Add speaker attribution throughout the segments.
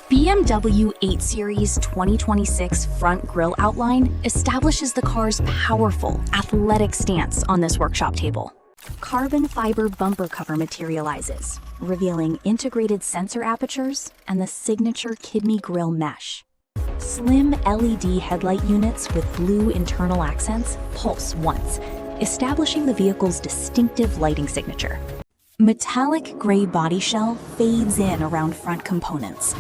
Speaker 1: BMW 8 Series 2026 front grille outline establishes the car's powerful, athletic stance on this workshop table. Carbon fiber bumper cover materializes, revealing integrated sensor apertures and the signature kidney grille mesh. Slim LED headlight units with blue internal accents pulse once, establishing the vehicle's distinctive lighting signature. Metallic gray body shell fades in around front components,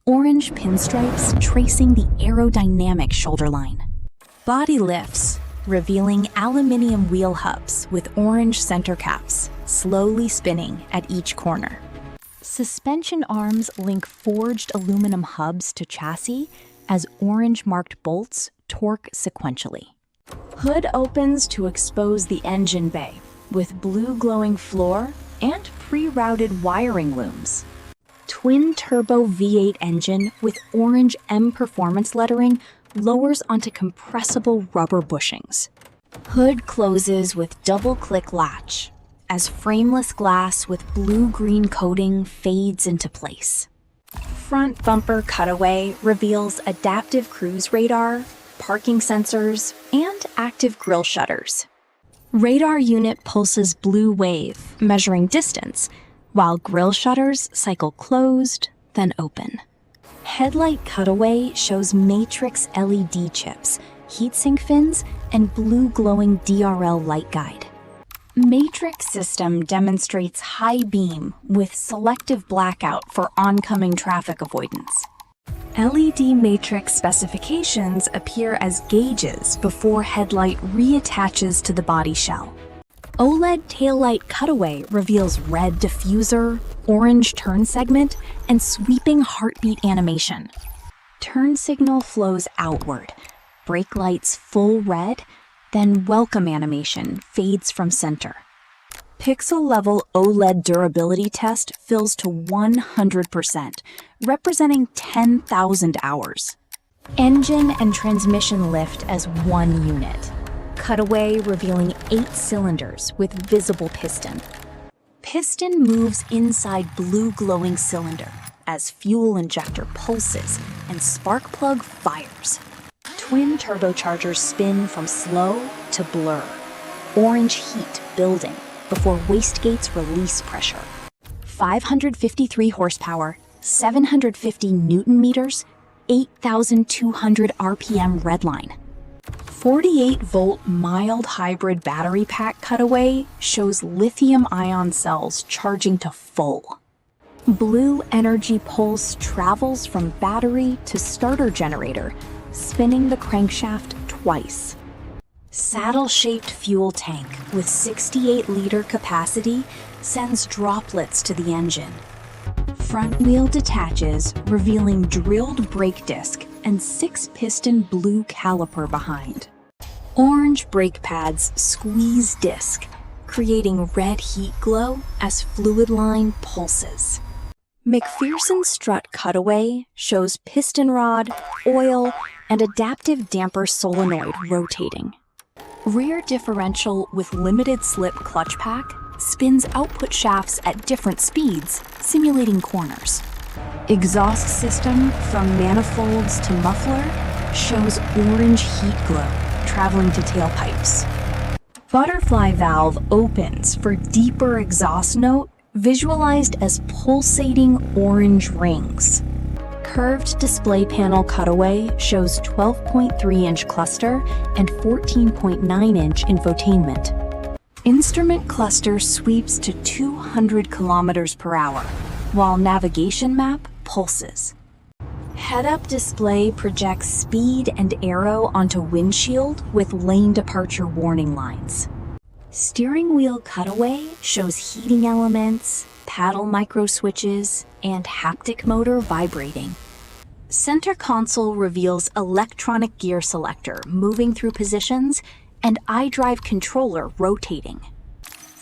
Speaker 1: orange pinstripes tracing the aerodynamic shoulder line. Body lifts, revealing aluminium wheel hubs with orange center caps, slowly spinning at each corner. Suspension arms link forged aluminum hubs to chassis as orange-marked bolts torque sequentially. Hood opens to expose the engine bay, with blue glowing floor and pre-routed wiring looms. Twin-turbo V8 engine with orange M performance lettering lowers onto compressible rubber bushings. Hood closes with double-click latch as frameless glass with blue-green coating fades into place. Front bumper cutaway reveals adaptive cruise radar, parking sensors, and active grille shutters. Radar unit pulses blue wave, measuring distance, while grille shutters cycle closed, then open. Headlight cutaway shows matrix LED chips, heatsink fins, and blue glowing DRL light guide. Matrix system demonstrates high beam with selective blackout for oncoming traffic avoidance. LED matrix specifications appear as gauges before headlight reattaches to the body shell. OLED taillight cutaway reveals red diffuser, orange turn segment, and sweeping heartbeat animation. Turn signal flows outward, brake lights full red, then welcome animation fades from center. Pixel-level OLED durability test fills to 100%, representing 10,000 hours. Engine and transmission lift as one unit. Cutaway revealing 8 cylinders with visible piston. Piston moves inside blue glowing cylinder as fuel injector pulses and spark plug fires. Twin turbochargers spin from slow to blur. Orange heat building before wastegates release pressure. 553 horsepower, 750 newton meters, 8,200 RPM redline. 48-volt mild hybrid battery pack cutaway shows lithium-ion cells charging to full. Blue energy pulse travels from battery to starter generator, spinning the crankshaft twice. Saddle-shaped fuel tank with 68-liter capacity sends droplets to the engine. Front wheel detaches, revealing drilled brake disc and 6-piston blue caliper behind. Orange brake pads squeeze disc, creating red heat glow as fluid line pulses. McPherson strut cutaway shows piston rod, oil, and adaptive damper solenoid rotating. Rear differential with limited slip clutch pack spins output shafts at different speeds, simulating corners. Exhaust system from manifolds to muffler shows orange heat glow traveling to tailpipes. Butterfly valve opens for deeper exhaust note visualized as pulsating orange rings. Curved display panel cutaway shows 12.3-inch cluster and 14.9-inch infotainment. Instrument cluster sweeps to 200 kilometers per hour, while navigation map pulses. Head-up display projects speed and arrow onto windshield with lane departure warning lines. Steering wheel cutaway shows heating elements, paddle micro switches, and haptic motor vibrating. Center console reveals electronic gear selector moving through positions and iDrive controller rotating.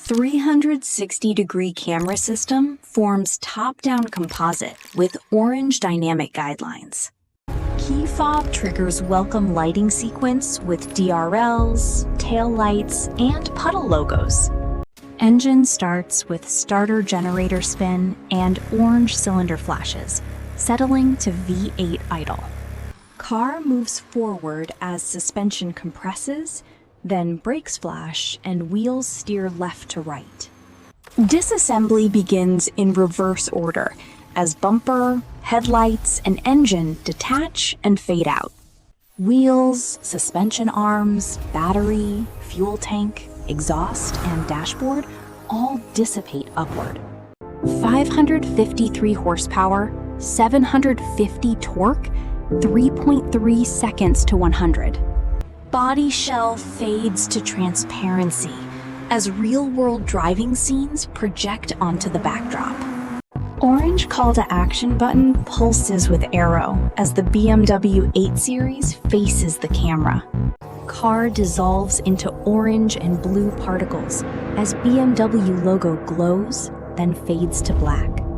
Speaker 1: 360-degree camera system forms top-down composite with orange dynamic guidelines. Key fob triggers welcome lighting sequence with DRLs, tail lights, and puddle logos. Engine starts with starter generator spin and orange cylinder flashes, settling to V8 idle. Car moves forward as suspension compresses, then brakes flash and wheels steer left to right. Disassembly begins in reverse order as bumper, headlights, and engine detach and fade out. Wheels, suspension arms, battery, fuel tank, exhaust, and dashboard all dissipate upward. 553 horsepower, 750 torque, 3.3 seconds to 100. Body shell fades to transparency as real-world driving scenes project onto the backdrop. Orange call to action button pulses with arrow as the BMW 8 Series faces the camera. Car dissolves into orange and blue particles as BMW logo glows, then fades to black.